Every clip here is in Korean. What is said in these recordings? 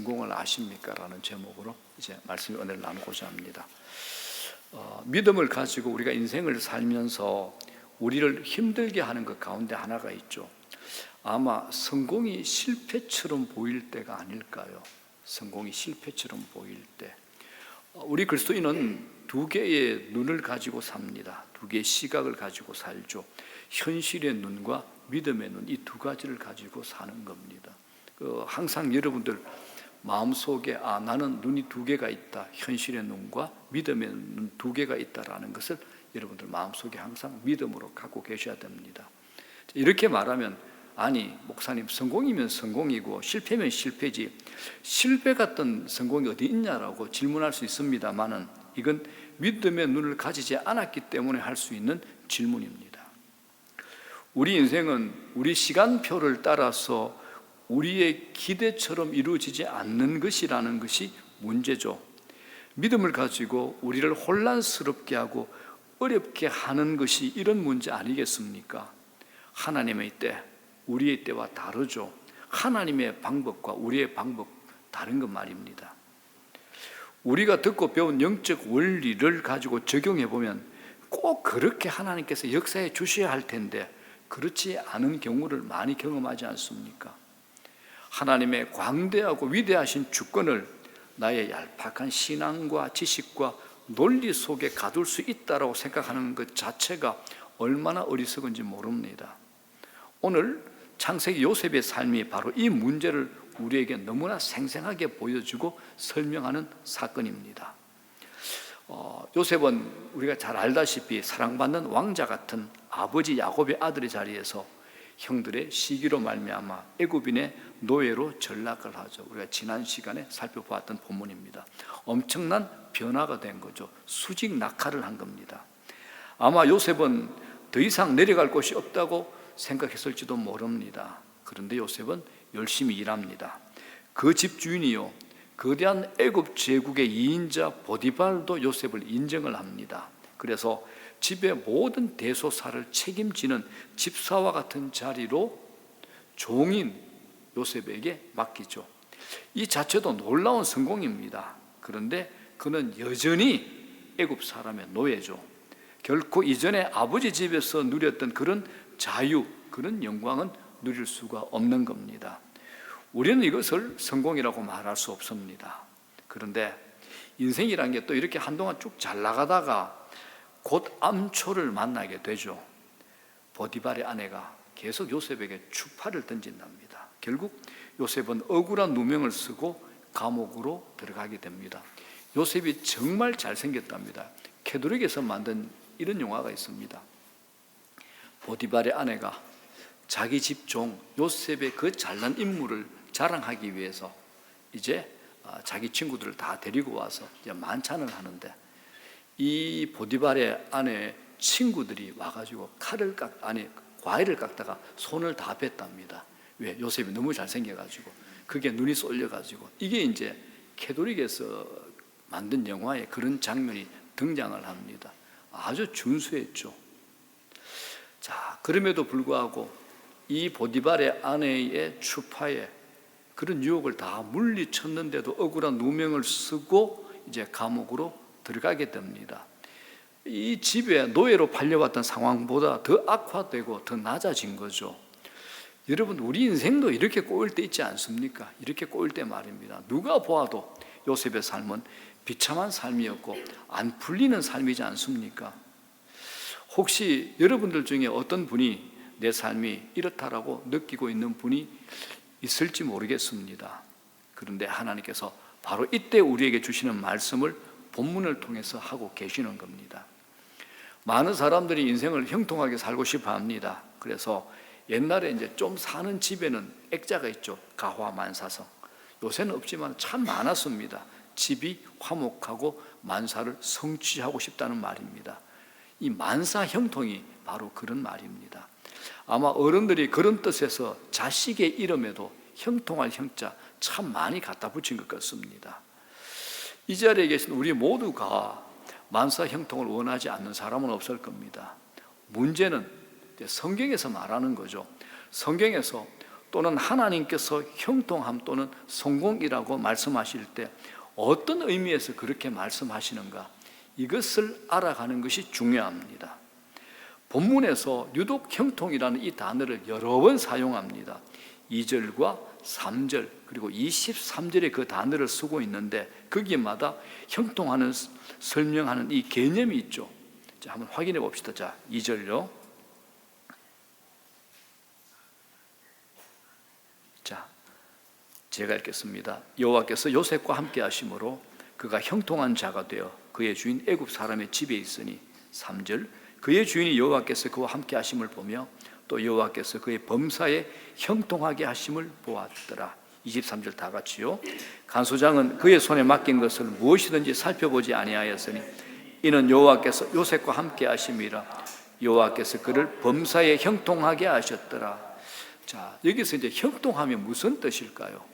성공을 아십니까? 라는 제목으로 이제 말씀의 은혜를 나누고자 합니다. 믿음을 가지고 우리가 인생을 살면서 우리를 힘들게 하는 것 가운데 하나가 있죠. 아마 성공이 실패처럼 보일 때가 아닐까요? 성공이 실패처럼 보일 때, 우리 그리스도인은 두 개의 눈을 가지고 삽니다. 두 개의 시각을 가지고 살죠. 현실의 눈과 믿음의 눈, 이 두 가지를 가지고 사는 겁니다. 항상 여러분들 마음속에 나는 눈이 두 개가 있다, 현실의 눈과 믿음의 눈 두 개가 있다라는 것을 여러분들 마음속에 항상 믿음으로 갖고 계셔야 됩니다. 이렇게 말하면, 아니 목사님, 성공이면 성공이고 실패면 실패지, 실패 같은 성공이 어디 있냐라고 질문할 수 있습니다만은, 이건 믿음의 눈을 가지지 않았기 때문에 할 수 있는 질문입니다. 우리 인생은 우리 시간표를 따라서 우리의 기대처럼 이루어지지 않는 것이라는 것이 문제죠. 믿음을 가지고 우리를 혼란스럽게 하고 어렵게 하는 것이 이런 문제 아니겠습니까? 하나님의 때, 우리의 때와 다르죠. 하나님의 방법과 우리의 방법 다른 것 말입니다. 우리가 듣고 배운 영적 원리를 가지고 적용해 보면 꼭 그렇게 하나님께서 역사해 주셔야 할 텐데 그렇지 않은 경우를 많이 경험하지 않습니까? 하나님의 광대하고 위대하신 주권을 나의 얄팍한 신앙과 지식과 논리 속에 가둘 수 있다고 생각하는 것 자체가 얼마나 어리석은지 모릅니다. 오늘 창세기 요셉의 삶이 바로 이 문제를 우리에게 너무나 생생하게 보여주고 설명하는 사건입니다. 요셉은 우리가 잘 알다시피 사랑받는 왕자 같은 아버지 야곱의 아들의 자리에서 형들의 시기로 말미암아 애굽인의 노예로 전락을 하죠. 우리가 지난 시간에 살펴보았던 본문입니다. 엄청난 변화가 된 거죠. 수직 낙하를 한 겁니다. 아마 요셉은 더 이상 내려갈 곳이 없다고 생각했을지도 모릅니다. 그런데 요셉은 열심히 일합니다. 그 집 주인이요, 거대한 애굽 제국의 2인자 보디발도 요셉을 인정을 합니다. 그래서 집의 모든 대소사를 책임지는 집사와 같은 자리로 종인 요셉에게 맡기죠. 이 자체도 놀라운 성공입니다. 그런데 그는 여전히 애굽 사람의 노예죠. 결코 이전에 아버지 집에서 누렸던 그런 자유, 그런 영광은 누릴 수가 없는 겁니다. 우리는 이것을 성공이라고 말할 수 없습니다. 그런데 인생이라는 게 또 이렇게 한동안 쭉 잘 나가다가 곧 암초를 만나게 되죠. 보디발의 아내가 계속 요셉에게 추파를 던진답니다. 결국 요셉은 억울한 누명을 쓰고 감옥으로 들어가게 됩니다. 요셉이 정말 잘생겼답니다. 캐톨릭에서 만든 이런 영화가 있습니다. 보디발의 아내가 자기 집 종 요셉의 그 잘난 인물을 자랑하기 위해서 이제 자기 친구들을 다 데리고 와서 이제 만찬을 하는데, 이 보디발의 아내의 친구들이 와가지고 과일을 깎다가 손을 다 뺐답니다. 왜? 요셉이 너무 잘생겨가지고 그게 눈이 쏠려가지고. 이게 이제 캐톨릭에서 만든 영화에 그런 장면이 등장을 합니다. 아주 준수했죠. 자, 그럼에도 불구하고 이 보디발의 아내의 추파에 그런 유혹을 다 물리쳤는데도 억울한 누명을 쓰고 이제 감옥으로 들어가게 됩니다. 이 집에 노예로 팔려왔던 상황보다 더 악화되고 더 낮아진 거죠. 여러분, 우리 인생도 이렇게 꼬일 때 있지 않습니까? 이렇게 꼬일 때 말입니다. 누가 보아도 요셉의 삶은 비참한 삶이었고 안 풀리는 삶이지 않습니까? 혹시 여러분들 중에 어떤 분이 내 삶이 이렇다라고 느끼고 있는 분이 있을지 모르겠습니다. 그런데 하나님께서 바로 이때 우리에게 주시는 말씀을 본문을 통해서 하고 계시는 겁니다. 많은 사람들이 인생을 형통하게 살고 싶어 합니다. 그래서 옛날에 이제 좀 사는 집에는 액자가 있죠. 가화만사성. 요새는 없지만 참 많았습니다. 집이 화목하고 만사를 성취하고 싶다는 말입니다. 이 만사 형통이 바로 그런 말입니다. 아마 어른들이 그런 뜻에서 자식의 이름에도 형통할 형자 참 많이 갖다 붙인 것 같습니다. 이 자리에 계신 우리 모두가 만사 형통을 원하지 않는 사람은 없을 겁니다. 문제는 성경에서 말하는 거죠. 성경에서 또는 하나님께서 형통함 또는 성공이라고 말씀하실 때 어떤 의미에서 그렇게 말씀하시는가, 이것을 알아가는 것이 중요합니다. 본문에서 유독 형통이라는 이 단어를 여러 번 사용합니다. 2절과 3절 그리고 23절에 그 단어를 쓰고 있는데 거기마다 형통하는 설명하는 이 개념이 있죠. 자, 한번 확인해 봅시다. 자, 2절요. 자, 제가 읽겠습니다. 여호와께서 요셉과 함께 하심으로 그가 형통한 자가 되어 그의 주인 애굽 사람의 집에 있으니 3절 그의 주인이 여호와께서 그와 함께 하심을 보며 또 여호와께서 그의 범사에 형통하게 하심을 보았더라. 23절 다 같이요. 간수장은 그의 손에 맡긴 것을 무엇이든지 살펴보지 아니하였으니 이는 여호와께서 요셉과 함께 하심이라. 여호와께서 그를 범사에 형통하게 하셨더라. 자, 여기서 이제 형통함이 무슨 뜻일까요?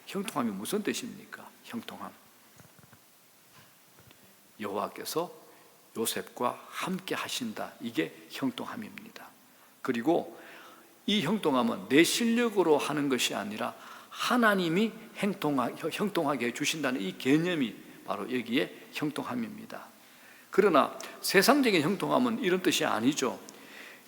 형통함이 무슨 뜻입니까? 형통함. 여호와께서 요셉과 함께 하신다. 이게 형통함입니다. 그리고 이 형통함은 내 실력으로 하는 것이 아니라 하나님이 형통하게 해주신다는 이 개념이 바로 여기에 형통함입니다. 그러나 세상적인 형통함은 이런 뜻이 아니죠.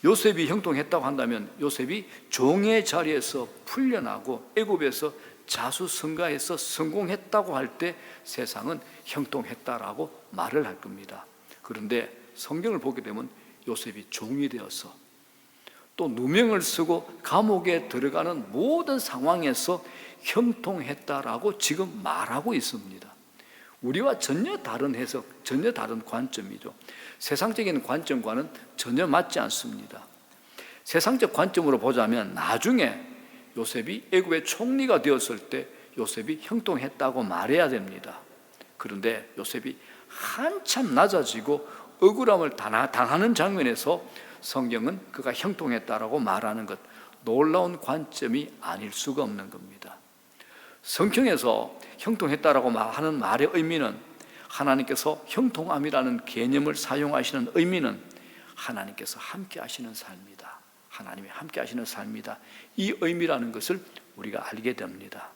요셉이 형통했다고 한다면 요셉이 종의 자리에서 풀려나고 애굽에서 자수성가해서 성공했다고 할 때 세상은 형통했다라고 말을 할 겁니다. 그런데 성경을 보게 되면 요셉이 종이 되어서 또 누명을 쓰고 감옥에 들어가는 모든 상황에서 형통했다라고 지금 말하고 있습니다. 우리와 전혀 다른 해석, 전혀 다른 관점이죠. 세상적인 관점과는 전혀 맞지 않습니다. 세상적 관점으로 보자면 나중에 요셉이 애굽의 총리가 되었을 때 요셉이 형통했다고 말해야 됩니다. 그런데 요셉이 한참 낮아지고 억울함을 당하는 장면에서 성경은 그가 형통했다라고 말하는 것, 놀라운 관점이 아닐 수가 없는 겁니다. 성경에서 형통했다라고 하는 말의 의미는 하나님께서 형통함이라는 개념을 사용하시는 의미는 하나님께서 함께 하시는 삶이다. 하나님이 함께 하시는 삶이다. 이 의미라는 것을 우리가 알게 됩니다.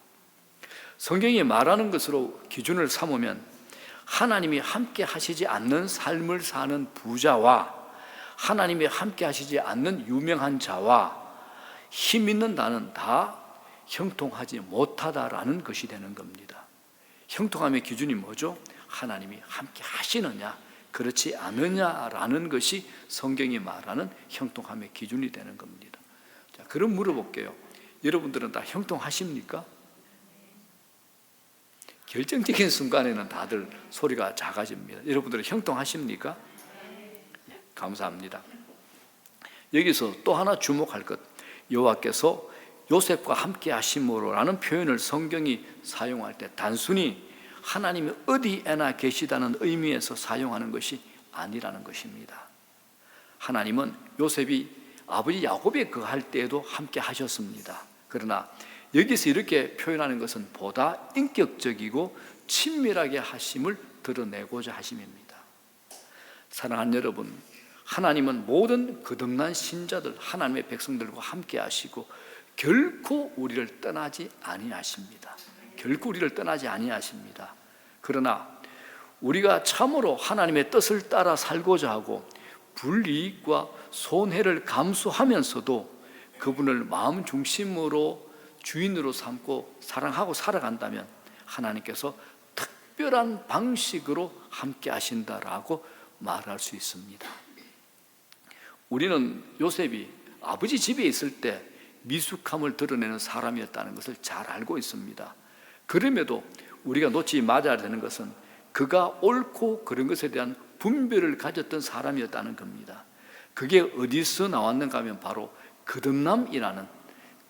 성경이 말하는 것으로 기준을 삼으면 하나님이 함께 하시지 않는 삶을 사는 부자와 하나님이 함께 하시지 않는 유명한 자와 힘 있는 나는 다 형통하지 못하다라는 것이 되는 겁니다. 형통함의 기준이 뭐죠? 하나님이 함께 하시느냐 그렇지 않느냐라는 것이 성경이 말하는 형통함의 기준이 되는 겁니다. 자, 그럼 물어볼게요. 여러분들은 다 형통하십니까? 결정적인 순간에는 다들 소리가 작아집니다. 여러분들은 형통하십니까? 예, 감사합니다. 여기서 또 하나 주목할 것, 여호와께서 요셉과 함께 하심으로라는 표현을 성경이 사용할 때 단순히 하나님이 어디에나 계시다는 의미에서 사용하는 것이 아니라는 것입니다. 하나님은 요셉이 아버지 야곱에 거할 때에도 함께 하셨습니다. 그러나 여기서 이렇게 표현하는 것은 보다 인격적이고 친밀하게 하심을 드러내고자 하심입니다. 사랑하는 여러분, 하나님은 모든 거듭난 신자들, 하나님의 백성들과 함께 하시고 결코 우리를 떠나지 아니하십니다. 결코 우리를 떠나지 아니하십니다. 그러나 우리가 참으로 하나님의 뜻을 따라 살고자 하고 불이익과 손해를 감수하면서도 그분을 마음 중심으로 주인으로 삼고 사랑하고 살아간다면 하나님께서 특별한 방식으로 함께 하신다라고 말할 수 있습니다. 우리는 요셉이 아버지 집에 있을 때 미숙함을 드러내는 사람이었다는 것을 잘 알고 있습니다. 그럼에도 우리가 놓치지 말아야 되는 것은 그가 옳고 그런 것에 대한 분별을 가졌던 사람이었다는 겁니다. 그게 어디서 나왔는가 하면 바로 거듭남이라는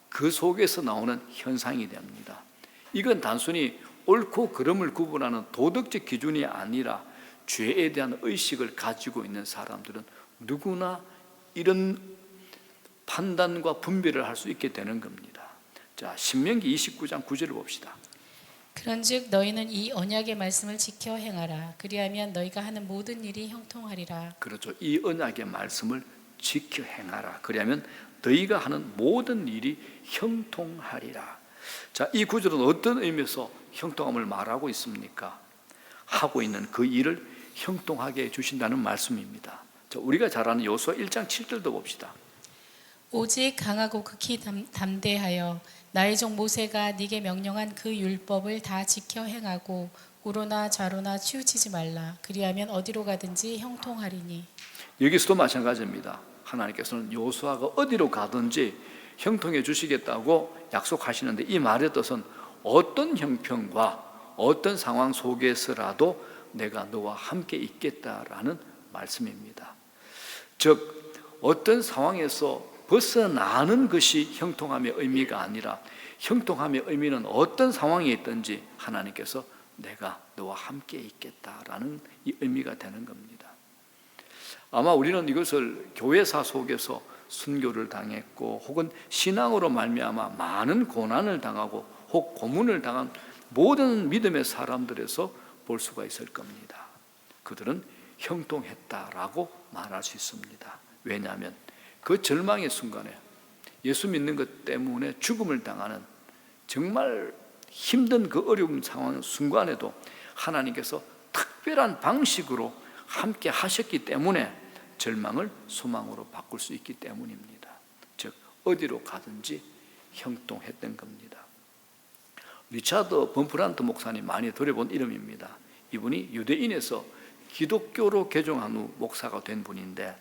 그 속에서 나오는 현상이 됩니다. 이건 단순히 옳고 그름을 구분하는 도덕적 기준이 아니라 죄에 대한 의식을 가지고 있는 사람들은 누구나 이런 판단과 분별을 할 수 있게 되는 겁니다. 자, 신명기 29장 9절을 봅시다. 그런즉 너희는 이 언약의 말씀을 지켜 행하라. 그리하면 너희가 하는 모든 일이 형통하리라. 그렇죠. 이 언약의 말씀을 지켜 행하라. 그러면 너희가 하는 모든 일이 형통하리라. 자, 이 구절은 어떤 의미에서 형통함을 말하고 있습니까? 하고 있는 그 일을 형통하게 해주신다는 말씀입니다. 자, 우리가 잘 아는 여호수아 1장 7절도 봅시다. 오직 강하고 극히 담대하여 나의 종 모세가 네게 명령한 그 율법을 다 지켜 행하고 우로나 좌로나 치우치지 말라. 그리하면 어디로 가든지 형통하리니. 여기서도 마찬가지입니다. 하나님께서는 여호수아가 어디로 가든지 형통해 주시겠다고 약속하시는데, 이 말의 뜻은 어떤 형편과 어떤 상황 속에서라도 내가 너와 함께 있겠다라는 말씀입니다. 즉 어떤 상황에서 벗어나는 것이 형통함의 의미가 아니라, 형통함의 의미는 어떤 상황에 있든지 하나님께서 내가 너와 함께 있겠다라는 이 의미가 되는 겁니다. 아마 우리는 이것을 교회사 속에서 순교를 당했고 혹은 신앙으로 말미암아 많은 고난을 당하고 혹 고문을 당한 모든 믿음의 사람들에서 볼 수가 있을 겁니다. 그들은 형통했다라고 말할 수 있습니다. 왜냐하면 그 절망의 순간에 예수 믿는 것 때문에 죽음을 당하는 정말 힘든 그 어려운 상황 순간에도 하나님께서 특별한 방식으로 함께 하셨기 때문에 절망을 소망으로 바꿀 수 있기 때문입니다. 즉 어디로 가든지 형통했던 겁니다. 리차드 범프란트 목사님, 많이 들어본 이름입니다. 이분이 유대인에서 기독교로 개종한 후 목사가 된 분인데,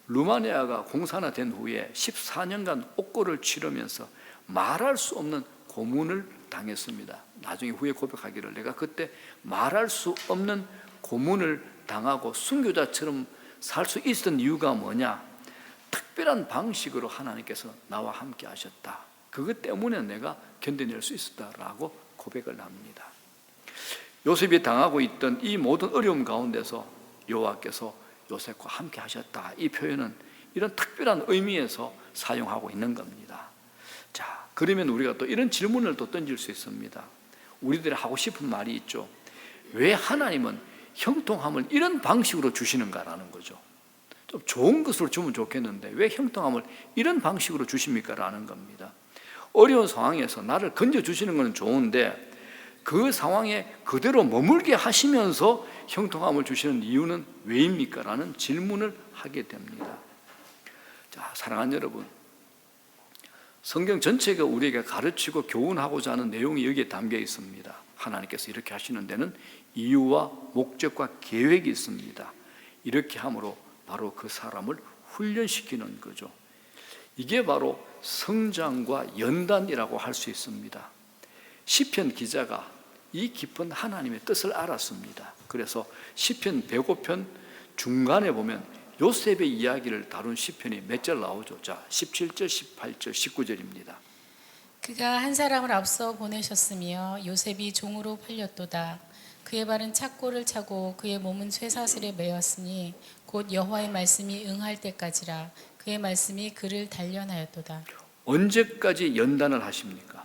루마니아가 공산화된 후에 14년간 옥고를 치르면서 말할 수 없는 고문을 당했습니다. 나중에 후에 고백하기를, 내가 그때 말할 수 없는 고문을 당하고 순교자처럼 살 수 있었던 이유가 뭐냐? 특별한 방식으로 하나님께서 나와 함께 하셨다. 그것 때문에 내가 견뎌낼 수 있었다라고 고백을 합니다. 요셉이 당하고 있던 이 모든 어려움 가운데서 여호와께서 요셉과 함께 하셨다. 이 표현은 이런 특별한 의미에서 사용하고 있는 겁니다. 자, 그러면 우리가 또 이런 질문을 또 던질 수 있습니다. 우리들이 하고 싶은 말이 있죠. 왜 하나님은 형통함을 이런 방식으로 주시는가라는 거죠. 좀 좋은 것으로 주면 좋겠는데 왜 형통함을 이런 방식으로 주십니까? 라는 겁니다. 어려운 상황에서 나를 건져주시는 건 좋은데 그 상황에 그대로 머물게 하시면서 형통함을 주시는 이유는 왜입니까? 라는 질문을 하게 됩니다. 자, 사랑하는 여러분, 성경 전체가 우리에게 가르치고 교훈하고자 하는 내용이 여기에 담겨 있습니다. 하나님께서 이렇게 하시는 데는 이유와 목적과 계획이 있습니다. 이렇게 함으로 바로 그 사람을 훈련시키는 거죠. 이게 바로 성장과 연단이라고 할 수 있습니다. 시편 기자가 이 깊은 하나님의 뜻을 알았습니다. 그래서 시편 105편 중간에 보면 요셉의 이야기를 다룬 시편이 몇 절 나오죠. 자, 17절, 18절, 19절입니다. 그가 한 사람을 앞서 보내셨으며 요셉이 종으로 팔렸도다. 그의 발은 착고를 차고 그의 몸은 쇠사슬에 매였으니 곧 여호와의 말씀이 응할 때까지라. 그의 말씀이 그를 단련하였도다. 언제까지 연단을 하십니까?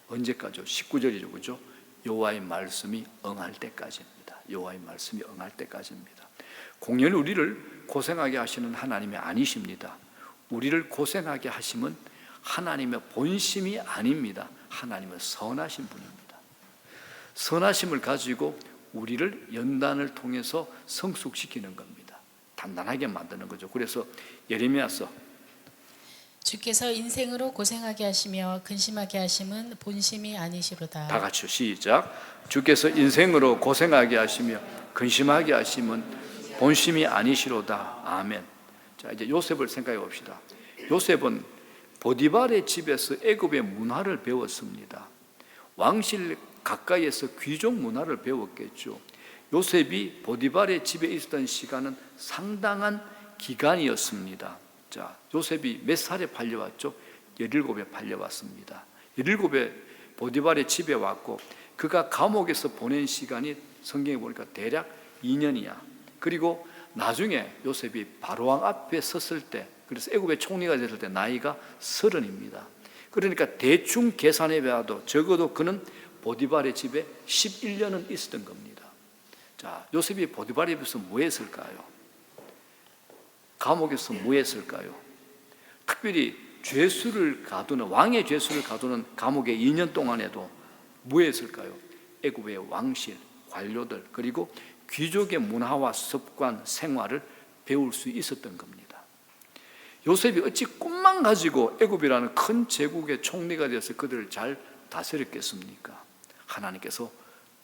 언제까지요? 19절이죠, 그죠? 여호와의 말씀이 응할 때까지입니다. 여호와의 말씀이 응할 때까지입니다. 공연히 우리를 고생하게 하시는 하나님이 아니십니다. 우리를 고생하게 하심은 하나님의 본심이 아닙니다. 하나님은 선하신 분입니다. 선하심을 가지고 우리를 연단을 통해서 성숙시키는 겁니다. 단단하게 만드는 거죠. 그래서 예레미야서 주께서 인생으로 고생하게 하시며 근심하게 하심은 본심이 아니시로다. 다 같이 시작. 주께서 인생으로 고생하게 하시며 근심하게 하심은 본심이 아니시로다. 아멘. 자, 이제 요셉을 생각해 봅시다. 요셉은 보디발의 집에서 애굽의 문화를 배웠습니다. 왕실 가까이에서 귀족 문화를 배웠겠죠. 요셉이 보디발의 집에 있었던 시간은 상당한 기간이었습니다. 자, 요셉이 몇 살에 팔려왔죠? 17에 팔려왔습니다. 17에 보디발의 집에 왔고 그가 감옥에서 보낸 시간이 성경에 보니까 대략 2년이야. 그리고 나중에 요셉이 바로왕 앞에 섰을 때, 그래서 애굽의 총리가 됐을 때 나이가 30입니다. 그러니까 대충 계산해 봐도 적어도 그는 보디발의 집에 11년은 있었던 겁니다. 자, 요셉이 보디발의 집에서 뭐 했을까요? 감옥에서 뭐 했을까요? 특별히 죄수를 가두는, 왕의 죄수를 가두는 감옥에 2년 동안에도 뭐 했을까요? 애굽의 왕실, 관료들, 그리고 귀족의 문화와 습관, 생활을 배울 수 있었던 겁니다. 요셉이 어찌 꿈만 가지고 애굽이라는 큰 제국의 총리가 되어서 그들을 잘 다스렸겠습니까? 하나님께서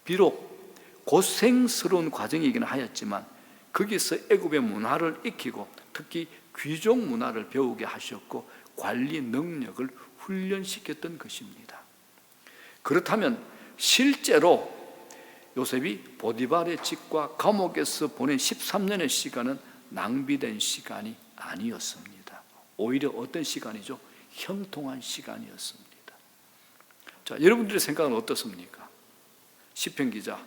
비록 고생스러운 과정이기는 하였지만 거기서 애굽의 문화를 익히고 특히 귀족 문화를 배우게 하셨고 관리 능력을 훈련시켰던 것입니다. 그렇다면 실제로 요셉이 보디발의 집과 감옥에서 보낸 13년의 시간은 낭비된 시간이 아니었습니다. 오히려 어떤 시간이죠? 형통한 시간이었습니다. 자, 여러분들의 생각은 어떻습니까? 시편 기자,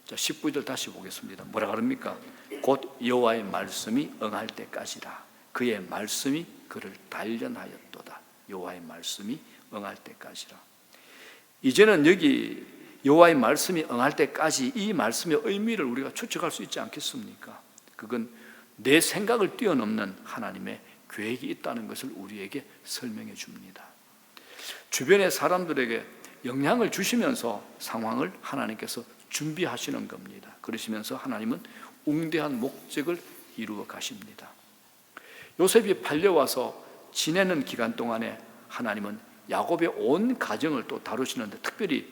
자, 19절 다시 보겠습니다. 뭐라 그럽니까? 곧 여호와의 말씀이 응할 때까지라. 그의 말씀이 그를 단련하였도다. 여호와의 말씀이 응할 때까지라. 이제는 여기 여호와의 말씀이 응할 때까지 이 말씀의 의미를 우리가 추측할 수 있지 않겠습니까? 그건 내 생각을 뛰어넘는 하나님의 계획이 있다는 것을 우리에게 설명해 줍니다. 주변의 사람들에게 영향을 주시면서 상황을 하나님께서 준비하시는 겁니다. 그러시면서 하나님은 웅대한 목적을 이루어 가십니다. 요셉이 팔려와서 지내는 기간 동안에 하나님은 야곱의 온 가정을 또 다루시는데 특별히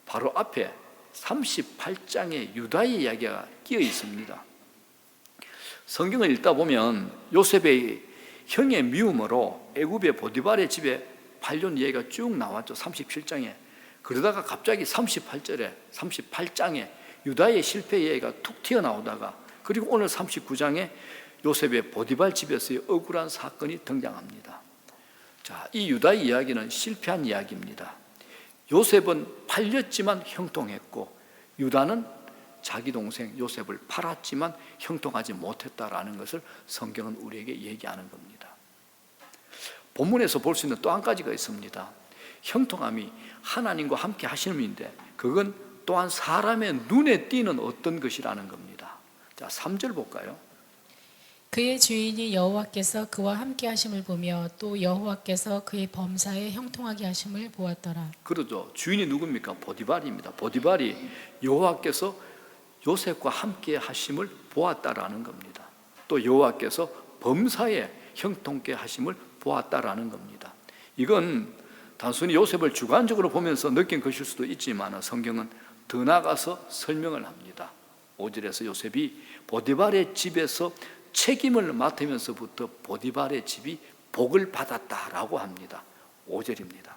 바로 앞에 38장의 유다의 이야기가 끼어 있습니다. 성경을 읽다 보면 요셉의 형의 미움으로 애굽의 보디발의 집에 팔려온 이야기가 쭉 나왔죠. 37장에. 그러다가 갑자기 38장에 유다의 실패 이야기가 툭 튀어나오다가 그리고 오늘 39장에 요셉의 보디발 집에서의 억울한 사건이 등장합니다. 자, 이 유다의 이야기는 실패한 이야기입니다. 요셉은 팔렸지만 형통했고 유다는 자기 동생 요셉을 팔았지만 형통하지 못했다라는 것을 성경은 우리에게 얘기하는 겁니다. 본문에서 볼 수 있는 또 한 가지가 있습니다. 형통함이 하나님과 함께 하심인데 그건 또한 사람의 눈에 띄는 어떤 것이라는 겁니다. 자, 3절 볼까요? 그의 주인이 여호와께서 그와 함께 하심을 보며 또 여호와께서 그의 범사에 형통하게 하심을 보았더라. 그러죠. 주인이 누굽니까? 보디발입니다. 보디발이 여호와께서 요셉과 함께 하심을 보았다라는 겁니다. 또 여호와께서 범사에 형통케 하심을 보았다라는 겁니다. 이건 단순히 요셉을 주관적으로 보면서 느낀 것일 수도 있지만 성경은 더 나아가서 설명을 합니다. 5절에서 요셉이 보디발의 집에서 책임을 맡으면서부터 보디발의 집이 복을 받았다라고 합니다. 5절입니다.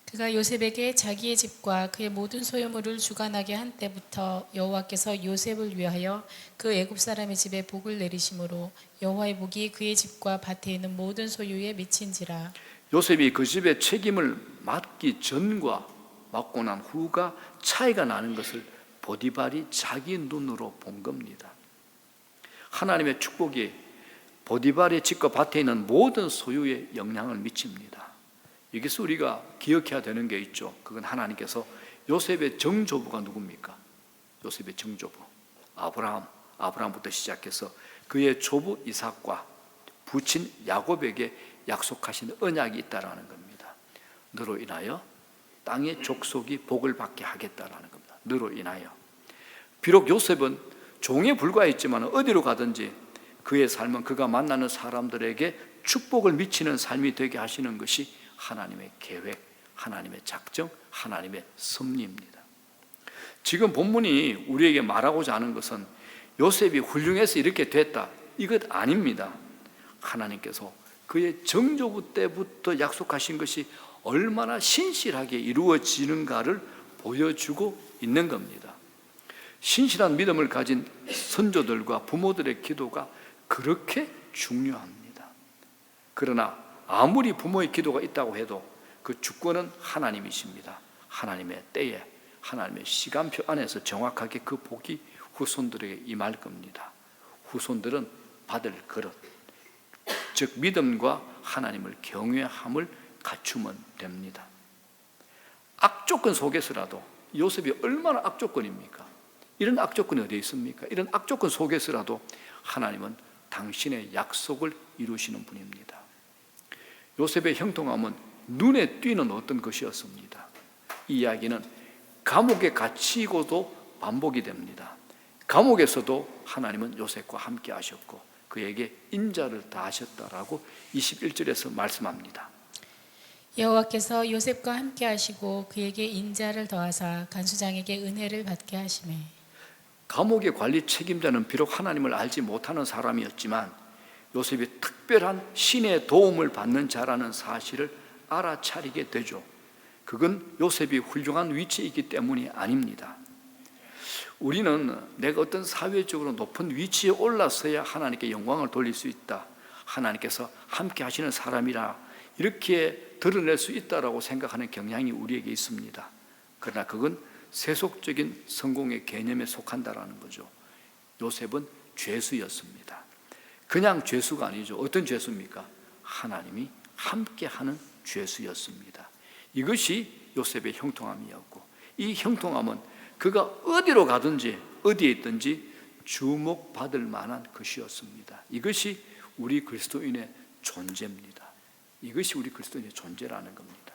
그가 요셉에게 자기의 집과 그의 모든 소유물을 주관하게 한 때부터 여호와께서 요셉을 위하여 그 애굽 사람의 집에 복을 내리심으로 여호와의 복이 그의 집과 밭에 있는 모든 소유에 미친지라. 요셉이 그 집의 책임을 맡기 전과 맡고 난 후가 차이가 나는 것을 보디발이 자기 눈으로 본 겁니다. 하나님의 축복이 보디발의 집과 밭에 있는 모든 소유에 영향을 미칩니다. 여기서 우리가 기억해야 되는 게 있죠. 그건 하나님께서 요셉의 정조부가 누굽니까? 요셉의 정조부 아브라함부터 시작해서 그의 조부 이삭과 부친 야곱에게 약속하신 언약이 있다라는 겁니다. 너로 인하여 땅의 족속이 복을 받게 하겠다라는 겁니다. 너로 인하여. 비록 요셉은 종에 불과했지만 어디로 가든지 그의 삶은 그가 만나는 사람들에게 축복을 미치는 삶이 되게 하시는 것이 하나님의 계획, 하나님의 작정, 하나님의 섭리입니다. 지금 본문이 우리에게 말하고자 하는 것은 요셉이 훌륭해서 이렇게 됐다, 이것 아닙니다. 하나님께서 그의 정조부 때부터 약속하신 것이 얼마나 신실하게 이루어지는가를 보여주고 있는 겁니다. 신실한 믿음을 가진 선조들과 부모들의 기도가 그렇게 중요합니다. 그러나 아무리 부모의 기도가 있다고 해도 그 주권은 하나님이십니다. 하나님의 때에 하나님의 시간표 안에서 정확하게 그 복이 후손들에게 임할 겁니다. 후손들은 받을 그릇, 즉 믿음과 하나님을 경외함을 갖추면 됩니다. 악조건 속에서라도 요셉이 얼마나 악조건입니까? 이런 악조건이 어디에 있습니까? 이런 악조건 속에서라도 하나님은 당신의 약속을 이루시는 분입니다. 요셉의 형통함은 눈에 띄는 어떤 것이었습니다. 이 이야기는 감옥에 갇히고도 반복이 됩니다. 감옥에서도 하나님은 요셉과 함께 하셨고 그에게 인자를 다하셨다라고 21절에서 말씀합니다. 여호와께서 요셉과 함께 하시고 그에게 인자를 더하사 간수장에게 은혜를 받게 하시매. 감옥의 관리 책임자는 비록 하나님을 알지 못하는 사람이었지만 요셉이 특별한 신의 도움을 받는 자라는 사실을 알아차리게 되죠. 그건 요셉이 훌륭한 위치에 있기 때문이 아닙니다. 우리는 내가 어떤 사회적으로 높은 위치에 올라서야 하나님께 영광을 돌릴 수 있다, 하나님께서 함께 하시는 사람이라 이렇게 드러낼 수 있다라고 생각하는 경향이 우리에게 있습니다. 그러나 그건 세속적인 성공의 개념에 속한다라는 거죠. 요셉은 죄수였습니다. 그냥 죄수가 아니죠. 어떤 죄수입니까? 하나님이 함께하는 죄수였습니다. 이것이 요셉의 형통함이었고, 이 형통함은 그가 어디로 가든지 어디에 있든지 주목받을 만한 것이었습니다. 이것이 우리 그리스도인의 존재입니다. 이것이 우리 그리스도인의 존재라는 겁니다.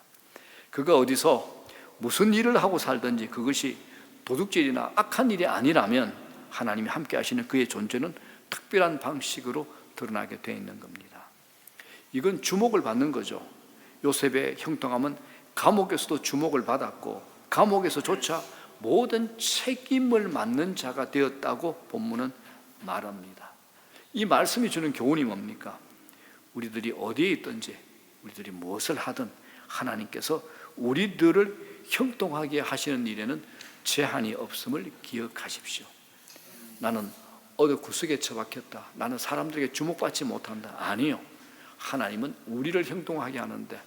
그가 어디서 무슨 일을 하고 살든지 그것이 도둑질이나 악한 일이 아니라면 하나님이 함께 하시는 그의 존재는 특별한 방식으로 드러나게 되어 있는 겁니다. 이건 주목을 받는 거죠. 요셉의 형통함은 감옥에서도 주목을 받았고 감옥에서조차 모든 책임을 맡는 자가 되었다고 본문은 말합니다. 이 말씀이 주는 교훈이 뭡니까? 우리들이 어디에 있든지 우리들이 무엇을 하든 하나님께서 우리들을 형통하게 하시는 일에는 제한이 없음을 기억하십시오. 나는 어디 구석에 처박혔다, 나는 사람들에게 주목받지 못한다. 아니요, 하나님은 우리를 형통하게 하는데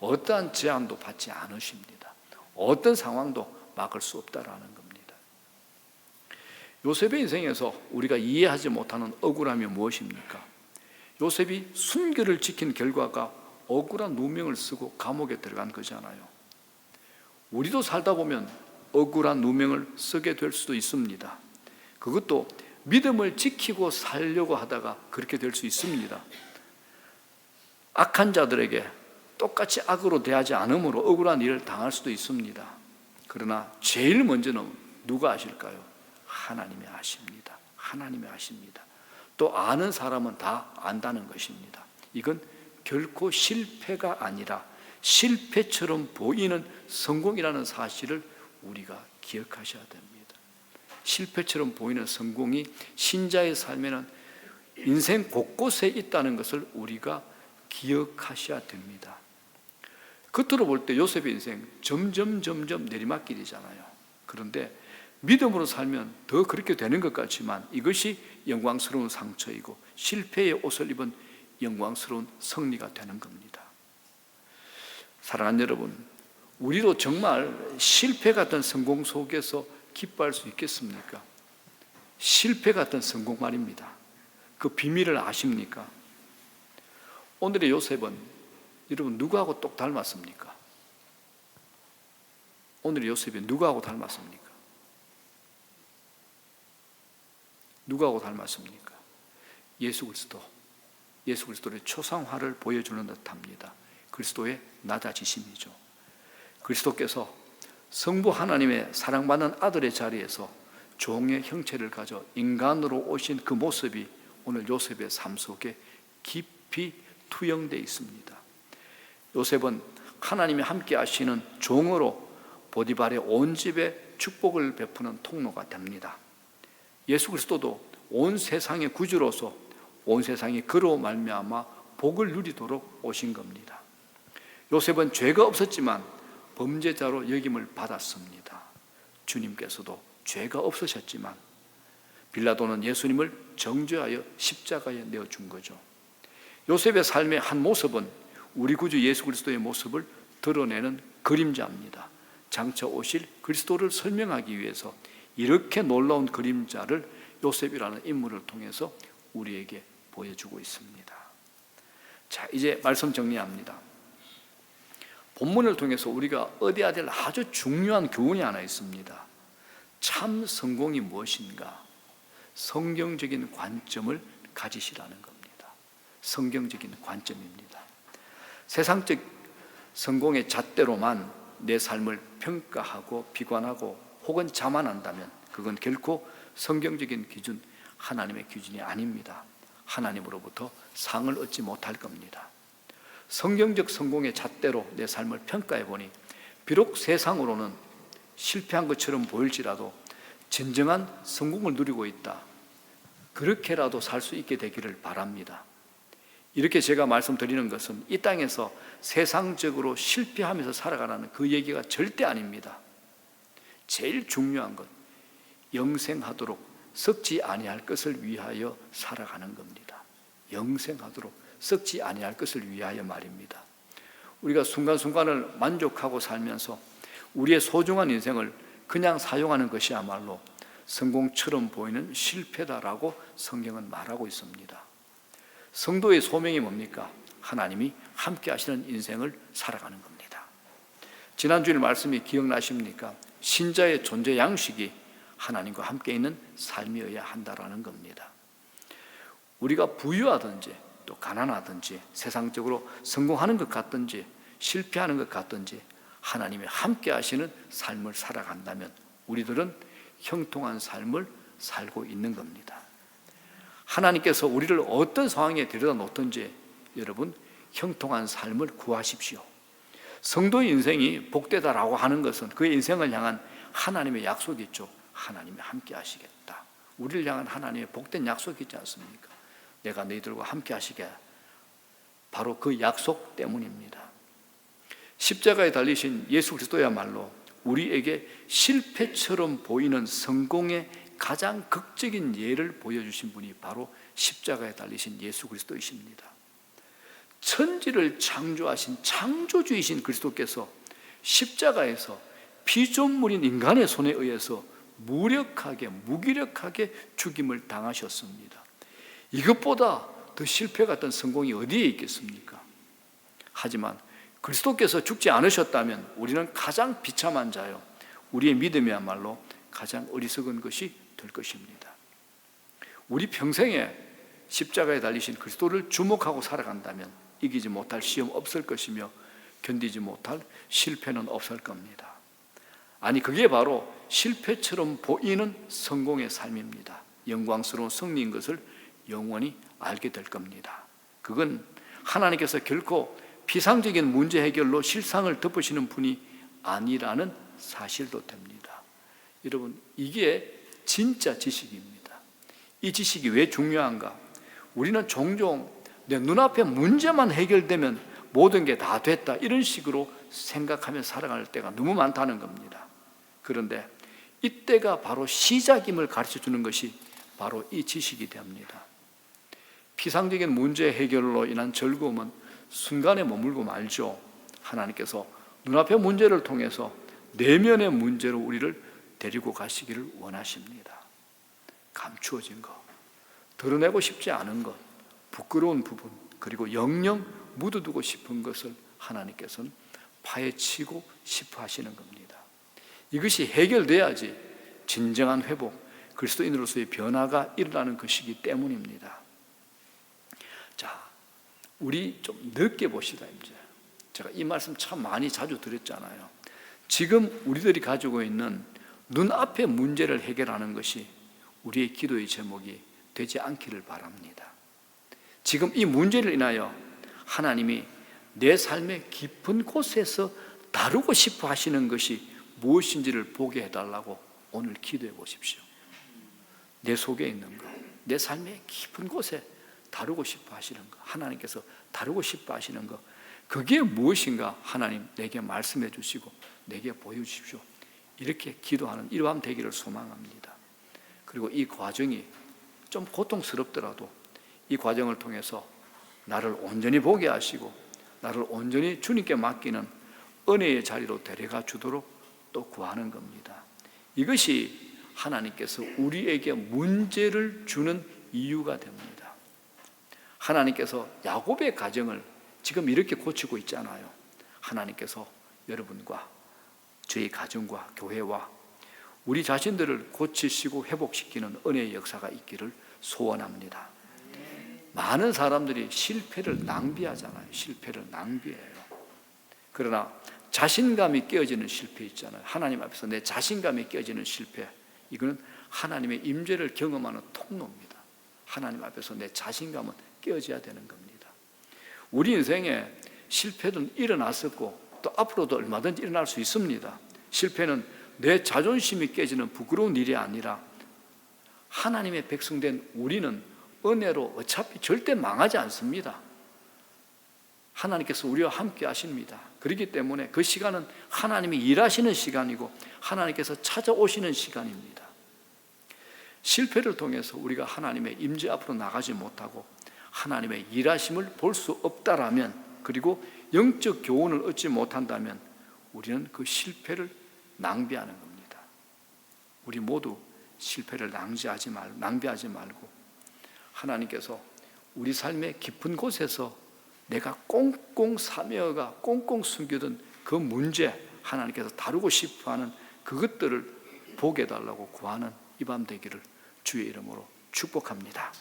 어떠한 제한도 받지 않으십니다. 어떤 상황도 막을 수 없다라는 겁니다. 요셉의 인생에서 우리가 이해하지 못하는 억울함이 무엇입니까? 요셉이 순결을 지킨 결과가 억울한 누명을 쓰고 감옥에 들어간 거잖아요. 우리도 살다 보면 억울한 누명을 쓰게 될 수도 있습니다. 그것도 믿음을 지키고 살려고 하다가 그렇게 될 수 있습니다. 악한 자들에게 똑같이 악으로 대하지 않으므로 억울한 일을 당할 수도 있습니다. 그러나 제일 먼저는 누가 아실까요? 하나님이 아십니다. 하나님이 아십니다. 또 아는 사람은 다 안다는 것입니다. 이건 결코 실패가 아니라 실패처럼 보이는 성공이라는 사실을 우리가 기억하셔야 됩니다. 실패처럼 보이는 성공이 신자의 삶에는 인생 곳곳에 있다는 것을 우리가 기억하셔야 됩니다. 겉으로 볼 때 요셉의 인생 점점 내리막길이잖아요. 그런데 믿음으로 살면 더 그렇게 되는 것 같지만 이것이 영광스러운 상처이고 실패의 옷을 입은 영광스러운 승리가 되는 겁니다. 사랑하는 여러분, 우리도 정말 실패 같은 성공 속에서 기뻐할 수 있겠습니까? 실패 같은 성공 말입니다. 그 비밀을 아십니까? 오늘의 요셉은 여러분 누구하고 똑 닮았습니까? 오늘의 요셉이 누구하고 닮았습니까? 누구하고 닮았습니까? 예수 그리스도의 초상화를 보여주는 듯합니다. 그리스도의 낮아지심이죠. 그리스도께서 성부 하나님의 사랑받는 아들의 자리에서 종의 형체를 가져 인간으로 오신 그 모습이 오늘 요셉의 삶 속에 깊이 투영되어 있습니다. 요셉은 하나님이 함께 하시는 종으로 보디발의 온 집에 축복을 베푸는 통로가 됩니다. 예수 그리스도도 온 세상의 구주로서 온 세상이 그로 말미암아 복을 누리도록 오신 겁니다. 요셉은 죄가 없었지만 범죄자로 여김을 받았습니다. 주님께서도 죄가 없으셨지만 빌라도는 예수님을 정죄하여 십자가에 내어준 거죠. 요셉의 삶의 한 모습은 우리 구주 예수 그리스도의 모습을 드러내는 그림자입니다. 장차 오실 그리스도를 설명하기 위해서 이렇게 놀라운 그림자를 요셉이라는 인물을 통해서 우리에게 보여주고 있습니다. 자, 이제 말씀 정리합니다. 본문을 통해서 우리가 얻어야 될 아주 중요한 교훈이 하나 있습니다. 참 성공이 무엇인가? 성경적인 관점을 가지시라는 겁니다. 성경적인 관점입니다. 세상적 성공의 잣대로만 내 삶을 평가하고 비관하고 혹은 자만한다면 그건 결코 성경적인 기준, 하나님의 기준이 아닙니다. 하나님으로부터 상을 얻지 못할 겁니다. 성경적 성공의 잣대로 내 삶을 평가해 보니 비록 세상으로는 실패한 것처럼 보일지라도 진정한 성공을 누리고 있다, 그렇게라도 살 수 있게 되기를 바랍니다. 이렇게 제가 말씀드리는 것은 이 땅에서 세상적으로 실패하면서 살아가라는 그 얘기가 절대 아닙니다. 제일 중요한 것, 영생하도록 썩지 아니할 것을 위하여 살아가는 겁니다. 영생하도록 썩지 아니할 것을 위하여 말입니다. 우리가 순간순간을 만족하고 살면서 우리의 소중한 인생을 그냥 사용하는 것이야말로 성공처럼 보이는 실패다라고 성경은 말하고 있습니다. 성도의 소명이 뭡니까? 하나님이 함께 하시는 인생을 살아가는 겁니다. 지난주일 말씀이 기억나십니까? 신자의 존재 양식이 하나님과 함께 있는 삶이어야 한다라는 겁니다. 우리가 부유하든지 또 가난하든지 세상적으로 성공하는 것 같든지 실패하는 것 같든지 하나님이 함께 하시는 삶을 살아간다면 우리들은 형통한 삶을 살고 있는 겁니다. 하나님께서 우리를 어떤 상황에 데려다 놓든지 여러분 형통한 삶을 구하십시오. 성도의 인생이 복되다라고 하는 것은 그의 인생을 향한 하나님의 약속이 있죠. 하나님이 함께 하시겠다. 우리를 향한 하나님의 복된 약속이 있지 않습니까? 내가 너희들과 함께 하시게. 바로 그 약속 때문입니다. 십자가에 달리신 예수 그리스도야말로 우리에게 실패처럼 보이는 성공의 가장 극적인 예를 보여주신 분이 바로 십자가에 달리신 예수 그리스도이십니다. 천지를 창조하신 창조주이신 그리스도께서 십자가에서 피조물인 인간의 손에 의해서 무력하게 무기력하게 죽임을 당하셨습니다. 이것보다 더 실패 같은 성공이 어디에 있겠습니까? 하지만 그리스도께서 죽지 않으셨다면 우리는 가장 비참한 자요, 우리의 믿음이야말로 가장 어리석은 것이 될 것입니다. 우리 평생에 십자가에 달리신 그리스도를 주목하고 살아간다면 이기지 못할 시험 없을 것이며 견디지 못할 실패는 없을 겁니다. 아니, 그게 바로 실패처럼 보이는 성공의 삶입니다. 영광스러운 승리인 것을 영원히 알게 될 겁니다. 그건 하나님께서 결코 피상적인 문제 해결로 실상을 덮으시는 분이 아니라는 사실도 됩니다. 여러분, 이게 진짜 지식입니다. 이 지식이 왜 중요한가? 우리는 종종 내 눈앞에 문제만 해결되면 모든 게 다 됐다 이런 식으로 생각하며 살아갈 때가 너무 많다는 겁니다. 그런데 이때가 바로 시작임을 가르쳐주는 것이 바로 이 지식이 됩니다. 피상적인 문제 해결로 인한 즐거움은 순간에 머물고 말죠. 하나님께서 눈앞의 문제를 통해서 내면의 문제로 우리를 데리고 가시기를 원하십니다. 감추어진 것, 드러내고 싶지 않은 것, 부끄러운 부분, 그리고 영영 묻어두고 싶은 것을 하나님께서는 파헤치고 싶어 하시는 겁니다. 이것이 해결돼야지 진정한 회복, 그리스도인으로서의 변화가 일어나는 것이기 때문입니다. 자, 우리 좀 넓게 봅시다. 이제 제가 이 말씀 참 많이 자주 드렸잖아요. 지금 우리들이 가지고 있는 눈앞의 문제를 해결하는 것이 우리의 기도의 제목이 되지 않기를 바랍니다. 지금 이 문제를 인하여 하나님이 내 삶의 깊은 곳에서 다루고 싶어 하시는 것이 무엇인지를 보게 해달라고 오늘 기도해 보십시오. 내 속에 있는 것, 내 삶의 깊은 곳에 다루고 싶어 하시는 것, 하나님께서 다루고 싶어 하시는 것, 그게 무엇인가 하나님 내게 말씀해 주시고 내게 보여주십시오. 이렇게 기도하는 이 밤 되기를 소망합니다. 그리고 이 과정이 좀 고통스럽더라도 이 과정을 통해서 나를 온전히 보게 하시고 나를 온전히 주님께 맡기는 은혜의 자리로 데려가 주도록 또 구하는 겁니다. 이것이 하나님께서 우리에게 문제를 주는 이유가 됩니다. 하나님께서 야곱의 가정을 지금 이렇게 고치고 있잖아요. 하나님께서 여러분과 저희 가정과 교회와 우리 자신들을 고치시고 회복시키는 은혜의 역사가 있기를 소원합니다. 많은 사람들이 실패를 낭비하잖아요. 실패를 낭비해요. 그러나 자신감이 깨어지는 실패 있잖아요. 하나님 앞에서 내 자신감이 깨어지는 실패, 이거는 하나님의 임재를 경험하는 통로입니다. 하나님 앞에서 내 자신감은 깨어져야 되는 겁니다. 우리 인생에 실패는 일어났었고 또 앞으로도 얼마든지 일어날 수 있습니다. 실패는 내 자존심이 깨지는 부끄러운 일이 아니라 하나님의 백성된 우리는 은혜로 어차피 절대 망하지 않습니다. 하나님께서 우리와 함께 하십니다. 그렇기 때문에 그 시간은 하나님이 일하시는 시간이고 하나님께서 찾아오시는 시간입니다. 실패를 통해서 우리가 하나님의 임재 앞으로 나가지 못하고 하나님의 일하심을 볼 수 없다라면, 그리고 영적 교훈을 얻지 못한다면 우리는 그 실패를 낭비하는 겁니다. 우리 모두 실패를 낭비하지 말고 하나님께서 우리 삶의 깊은 곳에서 내가 꽁꽁 사며가 꽁꽁 숨겨둔 그 문제, 하나님께서 다루고 싶어하는 그것들을 보게 해달라고 구하는 이 밤 되기를 주의 이름으로 축복합니다.